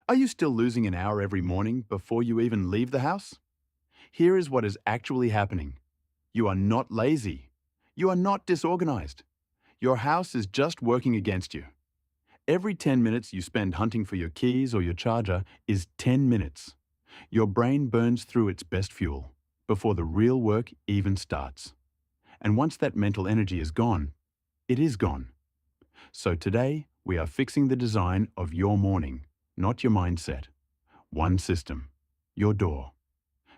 Are you still losing an hour every morning before you even leave the house? Here is what is actually happening. You are not lazy. You are not disorganized. Your house is just working against you. Every 10 minutes you spend hunting for your keys or your charger is 10 minutes. Your brain burns through its best fuel before the real work even starts. And once that mental energy is gone, it is gone. So today, we are fixing the design of your morning, not your mindset. One system, your door.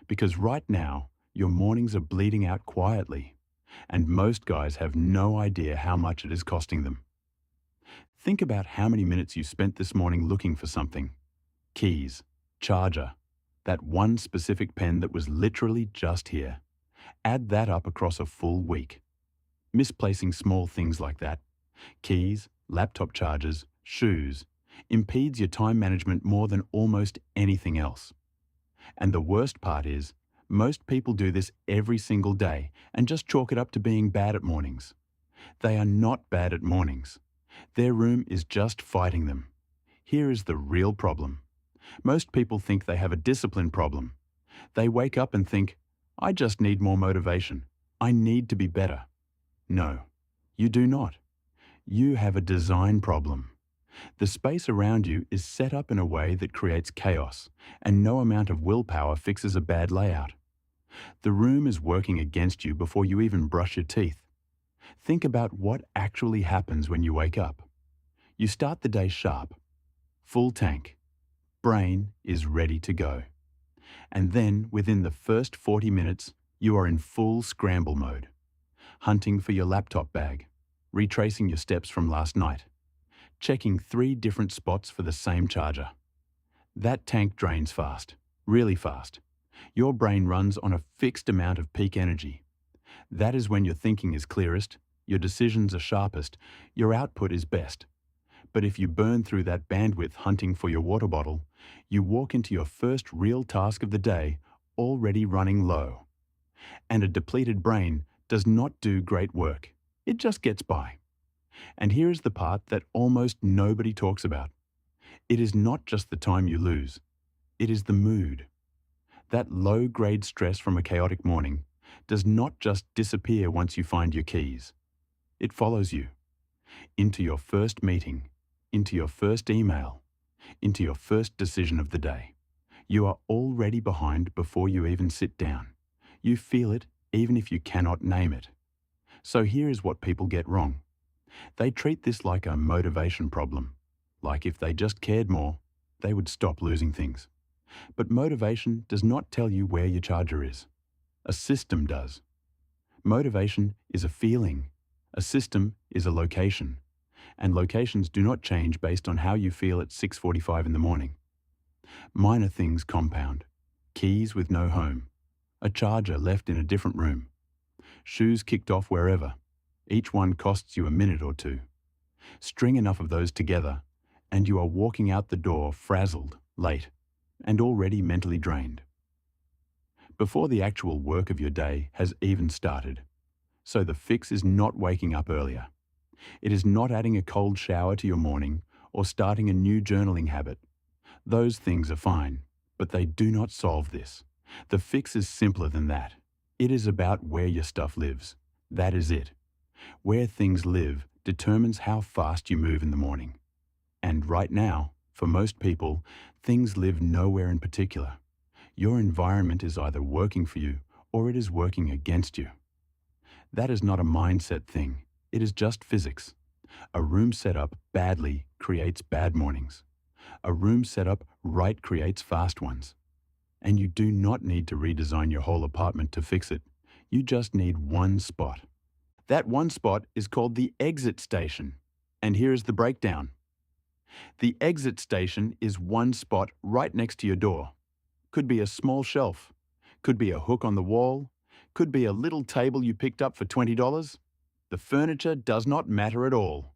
Because right now, your mornings are bleeding out quietly, and most guys have no idea how much it is costing them. Think about how many minutes you spent this morning looking for something. Keys, charger, that one specific pen that was literally just here. Add that up across a full week. Misplacing small things like that, keys, laptop chargers, shoes, impedes your time management more than almost anything else. And the worst part is, most people do this every single day and just chalk it up to being bad at mornings. They are not bad at mornings. Their room is just fighting them. Here is the real problem. Most people think they have a discipline problem. They wake up and think, I just need more motivation. I need to be better. No, you do not. You have a design problem. The space around you is set up in a way that creates chaos, and no amount of willpower fixes a bad layout. The room is working against you before you even brush your teeth. Think about what actually happens when you wake up. You start the day sharp, full tank. Brain is ready to go. And then, within the first 40 minutes, you are in full scramble mode. Hunting for your laptop bag, retracing your steps from last night, checking 3 different spots for the same charger. That tank drains fast, really fast. Your brain runs on a fixed amount of peak energy. That is when your thinking is clearest, your decisions are sharpest, your output is best. But if you burn through that bandwidth hunting for your water bottle, you walk into your first real task of the day already running low. And a depleted brain does not do great work. It just gets by. And here is the part that almost nobody talks about. It is not just the time you lose. It is the mood. That low-grade stress from a chaotic morning does not just disappear once you find your keys. It follows you into your first meeting, into your first email, into your first decision of the day. You are already behind before you even sit down. You feel it even if you cannot name it. So here is what people get wrong. They treat this like a motivation problem. Like if they just cared more, they would stop losing things. But motivation does not tell you where your charger is. A system does. Motivation is a feeling. A system is a location. And locations do not change based on how you feel at 6:45 in the morning. Minor things compound. Keys with no home. A charger left in a different room. Shoes kicked off wherever. Each one costs you a minute or two. String enough of those together, and you are walking out the door frazzled, late, and already mentally drained. Before the actual work of your day has even started. So the fix is not waking up earlier. It is not adding a cold shower to your morning or starting a new journaling habit. Those things are fine, but they do not solve this. The fix is simpler than that. It is about where your stuff lives. That is it. Where things live determines how fast you move in the morning. And right now, for most people, things live nowhere in particular. Your environment is either working for you or it is working against you. That is not a mindset thing. It is just physics. A room set up badly creates bad mornings. A room set up right creates fast ones. And you do not need to redesign your whole apartment to fix it. You just need one spot. That one spot is called the exit station. And here is the breakdown. The exit station is one spot right next to your door. Could be a small shelf. Could be a hook on the wall. Could be a little table you picked up for $20. The furniture does not matter at all.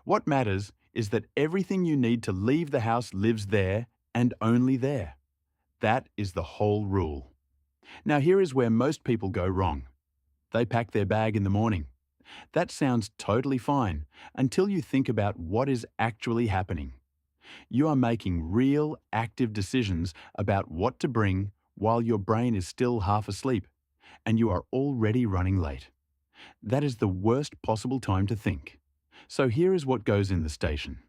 What matters is that everything you need to leave the house lives there and only there. That is the whole rule. Now here is where most people go wrong. They pack their bag in the morning. That sounds totally fine until you think about what is actually happening. You are making real, active decisions about what to bring while your brain is still half asleep, and you are already running late. That is the worst possible time to think. So here is what goes in the station: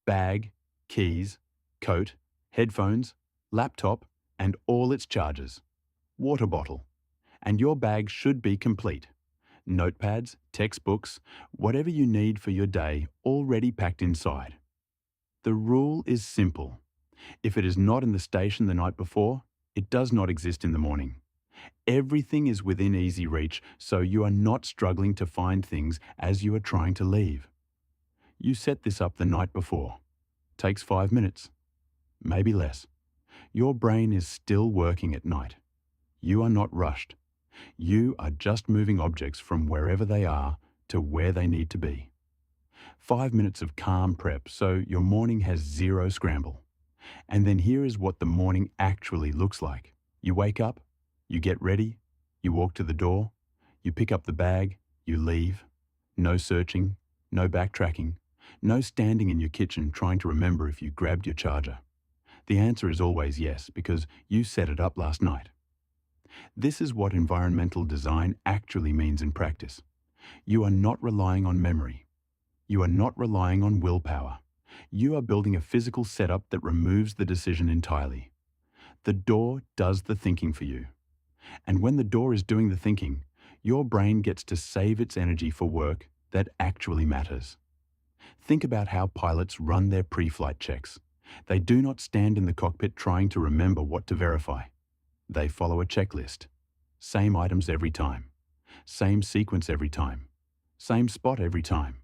bag, keys, coat, headphones, laptop, and all its charges, water bottle. And your bag should be complete. Notepads, textbooks, whatever you need for your day already packed inside. The rule is simple. If it is not in the station the night before, it does not exist in the morning. Everything is within easy reach, so you are not struggling to find things as you are trying to leave. You set this up the night before. Takes 5 minutes, maybe less. Your brain is still working at night. You are not rushed. You are just moving objects from wherever they are to where they need to be. 5 minutes of calm prep so your morning has zero scramble. And then here is what the morning actually looks like. You wake up, you get ready, you walk to the door, you pick up the bag, you leave. No searching, no backtracking, no standing in your kitchen trying to remember if you grabbed your charger. The answer is always yes, because you set it up last night. This is what environmental design actually means in practice. You are not relying on memory. You are not relying on willpower. You are building a physical setup that removes the decision entirely. The door does the thinking for you. And when the door is doing the thinking, your brain gets to save its energy for work that actually matters. Think about how pilots run their pre-flight checks. They do not stand in the cockpit trying to remember what to verify. They follow a checklist. Same items every time. Same sequence every time. Same spot every time.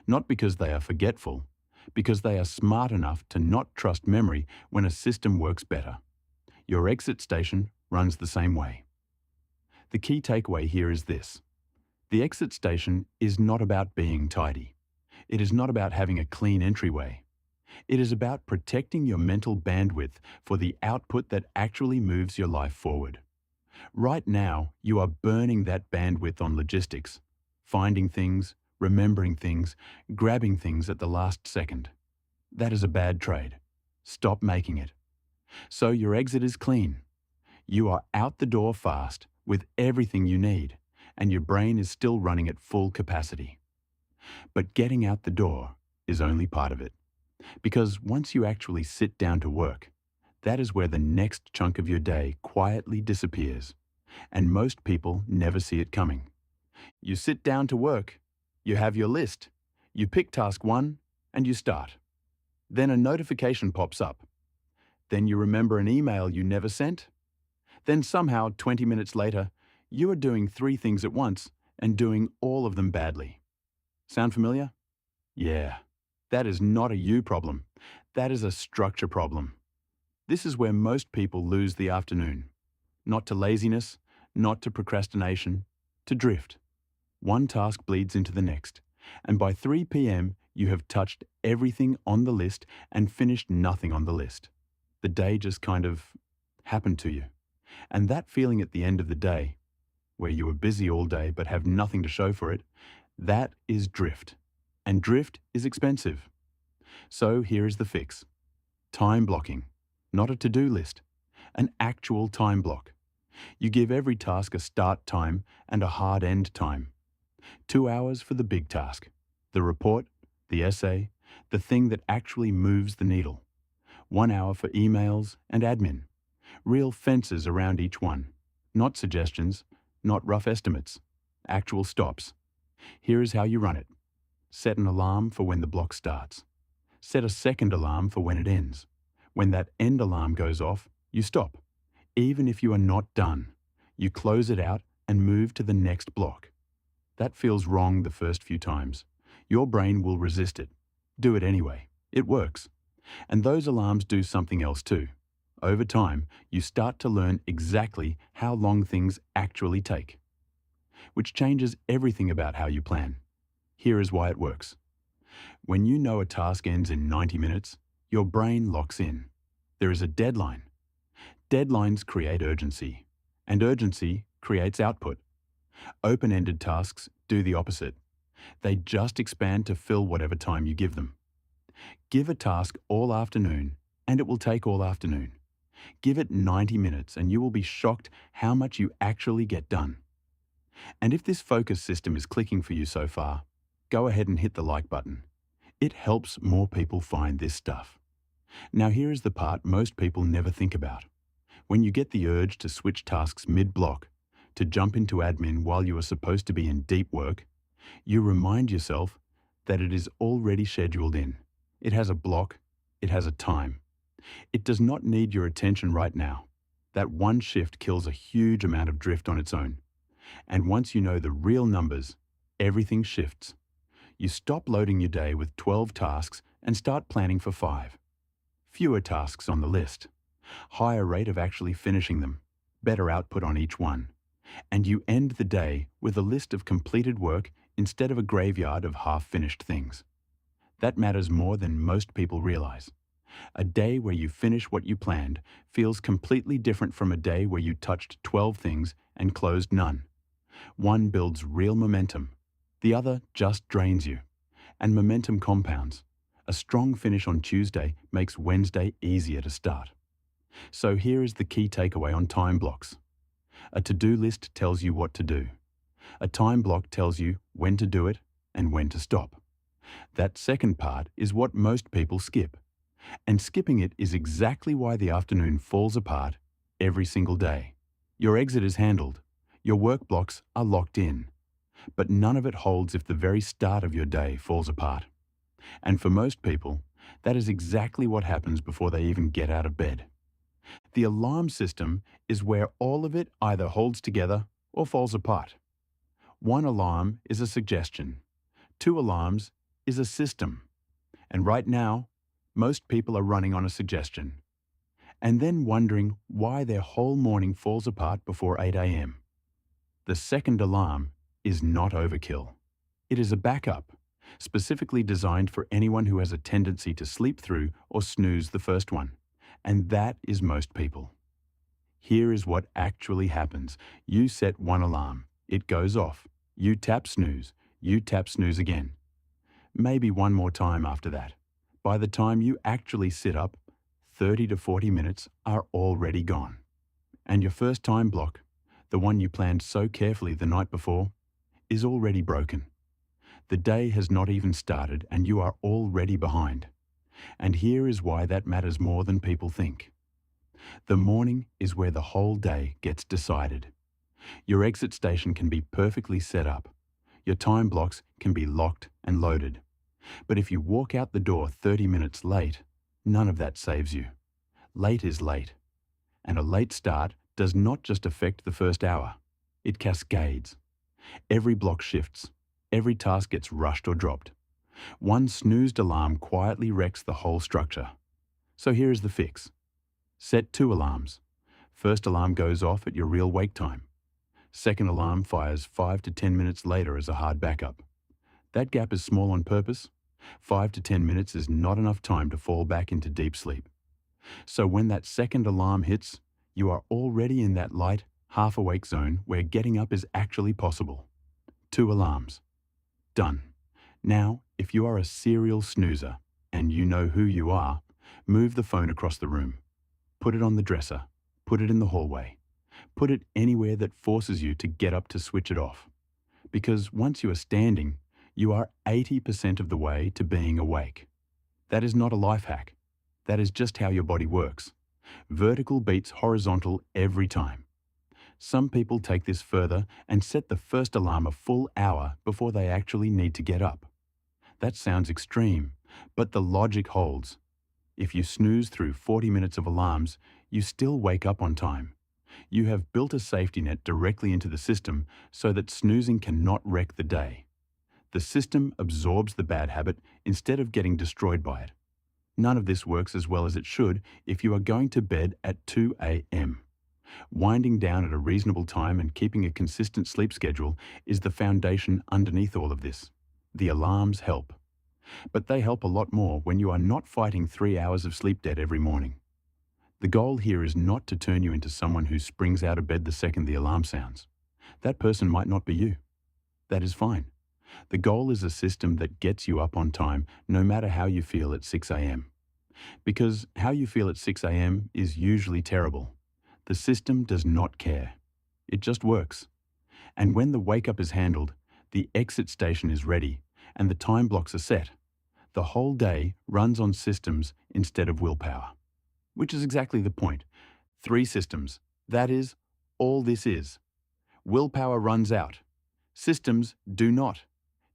Not because they are forgetful, because they are smart enough to not trust memory when a system works better. Your exit station runs the same way. The key takeaway here is this: the exit station is not about being tidy. It is not about having a clean entryway. It is about protecting your mental bandwidth for the output that actually moves your life forward. Right now, you are burning that bandwidth on logistics, finding things, remembering things, grabbing things at the last second. That is a bad trade. Stop making it. So your exit is clean. You are out the door fast with everything you need, and your brain is still running at full capacity. But getting out the door is only part of it. Because once you actually sit down to work, that is where the next chunk of your day quietly disappears. And most people never see it coming. You sit down to work, you have your list, you pick task 1, and you start. Then a notification pops up. Then you remember an email you never sent. Then somehow, 20 minutes later, you are doing 3 things at once and doing all of them badly. Sound familiar? Yeah. That is not a you problem. That is a structure problem. This is where most people lose the afternoon. Not to laziness, not to procrastination, to drift. One task bleeds into the next, and by 3 p.m. you have touched everything on the list and finished nothing on the list. The day just kind of happened to you. And that feeling at the end of the day, where you were busy all day but have nothing to show for it, that is drift. And drift is expensive. So here is the fix. Time blocking, not a to-do list, an actual time block. You give every task a start time and a hard end time. 2 hours for the big task, the report, the essay, the thing that actually moves the needle. 1 hour for emails and admin. Real fences around each one. Not suggestions, not rough estimates. Actual stops. Here is how you run it. Set an alarm for when the block starts. Set a second alarm for when it ends. When that end alarm goes off, you stop. Even if you are not done, you close it out and move to the next block. That feels wrong the first few times. Your brain will resist it. Do it anyway. It works. And those alarms do something else too. Over time, you start to learn exactly how long things actually take, which changes everything about how you plan. Here is why it works. When you know a task ends in 90 minutes, your brain locks in. There is a deadline. Deadlines create urgency, and urgency creates output. Open-ended tasks do the opposite. They just expand to fill whatever time you give them. Give a task all afternoon, and it will take all afternoon. Give it 90 minutes, and you will be shocked how much you actually get done. And if this focus system is clicking for you so far, go ahead and hit the like button. It helps more people find this stuff. Now here is the part most people never think about. When you get the urge to switch tasks mid-block, to jump into admin while you are supposed to be in deep work, you remind yourself that it is already scheduled in. It has a block, it has a time. It does not need your attention right now. That one shift kills a huge amount of drift on its own. And once you know the real numbers, everything shifts. You stop loading your day with 12 tasks and start planning for 5. Fewer tasks on the list. Higher rate of actually finishing them. Better output on each one. And you end the day with a list of completed work instead of a graveyard of half-finished things. That matters more than most people realize. A day where you finish what you planned feels completely different from a day where you touched 12 things and closed none. One builds real momentum. The other just drains you. And momentum compounds. A strong finish on Tuesday makes Wednesday easier to start. So here is the key takeaway on time blocks. A to-do list tells you what to do. A time block tells you when to do it and when to stop. That second part is what most people skip. And skipping it is exactly why the afternoon falls apart every single day. Your exit is handled. Your work blocks are locked in. But none of it holds if the very start of your day falls apart. And for most people, that is exactly what happens before they even get out of bed. The alarm system is where all of it either holds together or falls apart. One alarm is a suggestion. 2 alarms is a system. And right now, most people are running on a suggestion. And then wondering why their whole morning falls apart before 8 a.m. The second alarm is not overkill. It is a backup, specifically designed for anyone who has a tendency to sleep through or snooze the first one. And that is most people. Here is what actually happens. You set one alarm. It goes off. You tap snooze. You tap snooze again. Maybe one more time after that. By the time you actually sit up, 30 to 40 minutes are already gone. And your first time block, the one you planned so carefully the night before, is already broken. The day has not even started and you are already behind. And here is why that matters more than people think. The morning is where the whole day gets decided. Your exit station can be perfectly set up. Your time blocks can be locked and loaded. But if you walk out the door 30 minutes late, none of that saves you. Late is late. And a late start does not just affect the first hour. It cascades. Every block shifts. Every task gets rushed or dropped. One snoozed alarm quietly wrecks the whole structure. So here is the fix. Set 2 alarms. First alarm goes off at your real wake time. Second alarm fires 5 to 10 minutes later as a hard backup. That gap is small on purpose. 5 to 10 minutes is not enough time to fall back into deep sleep. So when that second alarm hits, you are already in that light, half-awake zone where getting up is actually possible. 2 alarms. Done. Now, if you are a serial snoozer, and you know who you are, move the phone across the room. Put it on the dresser. Put it in the hallway. Put it anywhere that forces you to get up to switch it off. Because once you are standing, you are 80% of the way to being awake. That is not a life hack. That is just how your body works. Vertical beats horizontal every time. Some people take this further and set the first alarm a full hour before they actually need to get up. That sounds extreme, but the logic holds. If you snooze through 40 minutes of alarms, you still wake up on time. You have built a safety net directly into the system so that snoozing cannot wreck the day. The system absorbs the bad habit instead of getting destroyed by it. None of this works as well as it should if you are going to bed at 2 a.m. Winding down at a reasonable time and keeping a consistent sleep schedule is the foundation underneath all of this. The alarms help. But they help a lot more when you are not fighting 3 hours of sleep debt every morning. The goal here is not to turn you into someone who springs out of bed the second the alarm sounds. That person might not be you. That is fine. The goal is a system that gets you up on time no matter how you feel at 6 a.m. Because how you feel at 6 a.m. is usually terrible. The system does not care. It just works. And when the wake-up is handled, the exit station is ready, and the time blocks are set, the whole day runs on systems instead of willpower. Which is exactly the point. 3 systems. That is, all this is. Willpower runs out. Systems do not.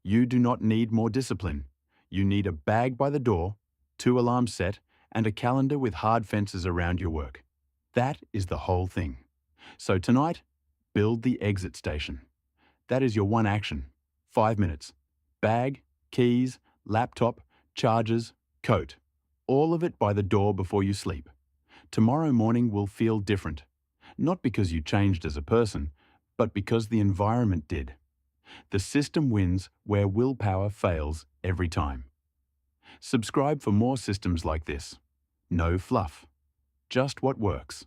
You do not need more discipline. You need a bag by the door, 2 alarms set, and a calendar with hard fences around your work. That is the whole thing. So tonight, build the exit station. That is your one action. 5 minutes. Bag, keys, laptop, chargers, coat. All of it by the door before you sleep. Tomorrow morning will feel different. Not because you changed as a person, but because the environment did. The system wins where willpower fails every time. Subscribe for more systems like this. No fluff. Just what works.